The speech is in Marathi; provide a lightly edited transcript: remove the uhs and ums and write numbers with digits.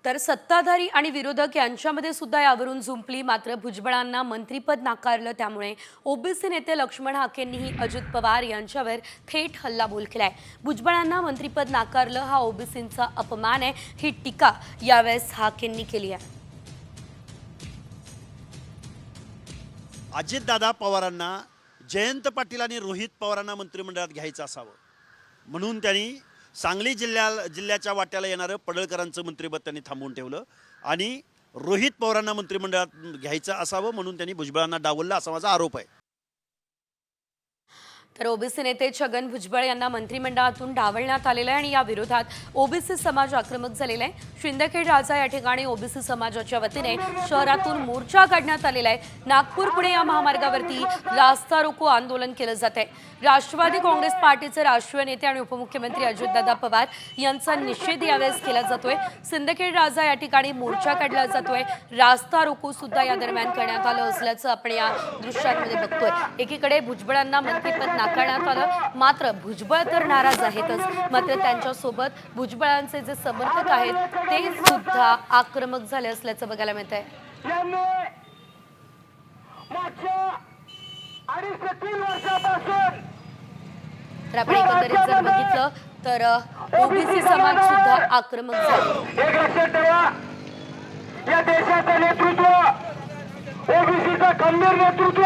तर सत्ताधारी आणि विरोधक यांच्यामध्ये सुद्धा यावरून जुंपली। मात्र भुजबळांना मंत्रिपद नाकारलं, त्यामुळे ओबीसी नेते लक्ष्मण हाकेंनीही अजित पवार यांच्यावर थेट हल्लाबोल केलाय। भुजबळांना मंत्रिपद नाकारलं हा ओबीसींचा अपमान आहे, ही टीका यावेळेस हाकेंनी केली आहे। अजितदादा पवारांना जयंत पाटील आणि रोहित पवारांना मंत्रिमंडळात घ्यायचं असावं म्हणून त्यांनी सांगली जिल्ह्याच्या वाट्याला येणारं पडळकरांचं मंत्रिपद त्यांनी थांबवून ठेवलं आणि रोहित पवारांना मंत्रिमंडळात घ्यायचं असावं म्हणून त्यांनी भुजबळांना डावललं असा माझा आरोप आहे। तर ओबीसी नेते छगन भुजबळ यांना मंत्रिमंडळातून डावलण्यात आलेलं आहे आणि या विरोधात ओबीसी समाज आक्रमक झालेला आहे। शिंदखेड राजा या ठिकाणी ओबीसी समाजाच्या वतीने शहरातून मोर्चा काढण्यात आलेला आहे। नागपूर पुणे या महामार्गावरती रास्ता रोको आंदोलन केलं जात आहे। राष्ट्रवादी काँग्रेस पार्टीचे राष्ट्रीय नेते आणि उपमुख्यमंत्री अजितदादा पवार यांचा निषेध यावेळेस केला जातोय। सिंदखेड राजा या ठिकाणी मोर्चा काढला जातोय, रास्ता रोको सुद्धा या दरम्यान करण्यात आलं असल्याचं आपण या दृश्यांमध्ये बघतोय। एकीकडे भुजबळांना मंत्रिपद नाकारण्यात आलं, मात्र भुजबळ तर नाराज आहेतच, मात्र त्यांच्यासोबत भुजबळांचे जे समर्थक आहेत ते सुद्धा आक्रमक झाले असल्याचं बघायला मिळत आहे। तर आपण एकंदरीत जर बघितलं तर ओबीसी समाज सुद्धा आक्रमक झाले। एक लक्षात ठेवा, या देशाचं नेतृत्व ओबीसीचं खंबीर नेतृत्व